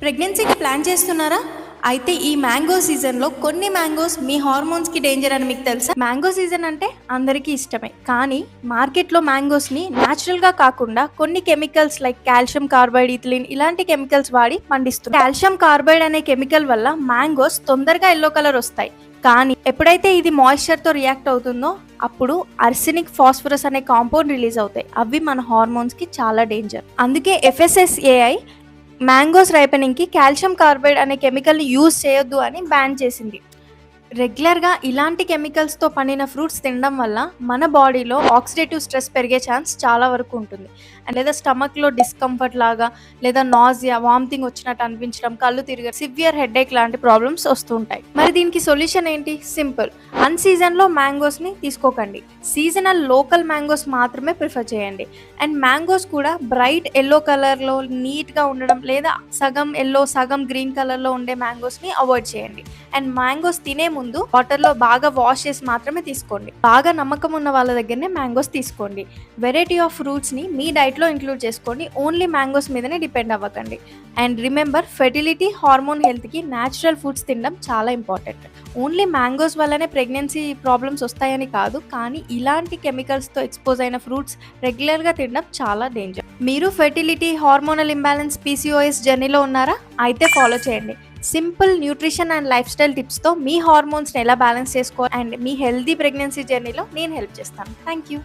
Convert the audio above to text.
ప్రెగ్నెన్సీకి plan చేస్తున్నారా? అయితే ఈ మ్యాంగో సీజన్లో కొన్ని మ్యాంగోస్ మీ హార్మోన్స్కి డేంజర్ అని మీకు తెలుసా? మ్యాంగో సీజన్ అంటే అందరికీ ఇష్టమే, కానీ మార్కెట్లో మ్యాంగోస్ని న్యాచురల్గా కాకుండా కొన్ని chemicals like calcium carbide, ethylene ఇలాంటి కెమికల్స్ వాడి పండిస్తుంది. కాల్షియం కార్బైడ్ అనే కెమికల్ వల్ల మ్యాంగోస్ తొందరగా ఎల్లో కలర్ వస్తాయి. కానీ ఎప్పుడైతే ఇది మాయిశ్చర్తో రియాక్ట్ అవుతుందో అప్పుడు అర్సెనిక్, ఫాస్ఫరస్ అనే కాంపౌండ్ రిలీజ్ అవుతాయి. అవి మన హార్మోన్స్కి చాలా డేంజర్. అందుకే FSSAI మ్యాంగోస్ రైపెనింగ్కి కాల్షియం కార్బైడ్ అనే కెమికల్ని యూజ్ చేయొద్దు అని బ్యాన్ చేసింది. రెగ్యులర్గా ఇలాంటి కెమికల్స్తో పండిన ఫ్రూట్స్ తినడం వల్ల మన బాడీలో ఆక్సిడేటివ్ స్ట్రెస్ పెరిగే ఛాన్స్ చాలా వరకు ఉంటుంది. లేదా స్టమక్లో డిస్కంఫర్ట్ లాగా, లేదా నాజియా, వామిటింగ్ వచ్చినట్టు అనిపించడం, కళ్ళు తిరగడం, సివియర్ హెడేక్ లాంటి ప్రాబ్లమ్స్ వస్తుంటాయి. మరి దీనికి సొల్యూషన్ ఏంటి? సింపుల్. అన్ సీజన్లో మ్యాంగోస్ని తీసుకోకండి. సీజనల్ లోకల్ మ్యాంగోస్ మాత్రమే ప్రిఫర్ చేయండి. అండ్ మ్యాంగోస్ కూడా బ్రైట్ ఎల్లో కలర్లో నీట్గా ఉండడం, లేదా సగం ఎల్లో సగం గ్రీన్ కలర్లో ఉండే మ్యాంగోస్ని అవాయిడ్ చేయండి. అండ్ మ్యాంగోస్ తినే ముందు వాటర్లో బాగా వాష్ చేసి మాత్రమే తీసుకోండి. బాగా నమ్మకం ఉన్న వాళ్ళ దగ్గరనే మ్యాంగోస్ తీసుకోండి. వెరైటీ ఆఫ్ ఫ్రూట్స్ని మీ డైట్లో ఇంక్లూడ్ చేసుకోండి. ఓన్లీ మ్యాంగోస్ మీదనే డిపెండ్ అవ్వకండి. అండ్ రిమెంబర్, ఫెర్టిలిటీ, హార్మోన్ హెల్త్కి న్యాచురల్ ఫుడ్స్ తినడం చాలా ఇంపార్టెంట్. ఓన్లీ మ్యాంగోస్ వల్లనే ప్రెగ్నెన్సీ ప్రాబ్లమ్స్ వస్తాయని కాదు, కానీ ఇలాంటి కెమికల్స్తో ఎక్స్పోజ్ అయిన ఫ్రూట్స్ రెగ్యులర్గా తినడం చాలా డేంజర్. మీరు ఫెర్టిలిటీ, హార్మోనల్ ఇంబ్యాలెన్స్, PCOS జర్నీలో ఉన్నారా? అయితే ఫాలో చేయండి. Simple nutrition and lifestyle టిప్స్తో మీ హార్మోన్స్ని ఎలా బ్యాలెన్స్ చేసుకోవాలి అండ్ మీ హెల్దీ ప్రెగ్నెన్సీ జర్నీలో నేను హెల్ప్ చేస్తాను. Thank you.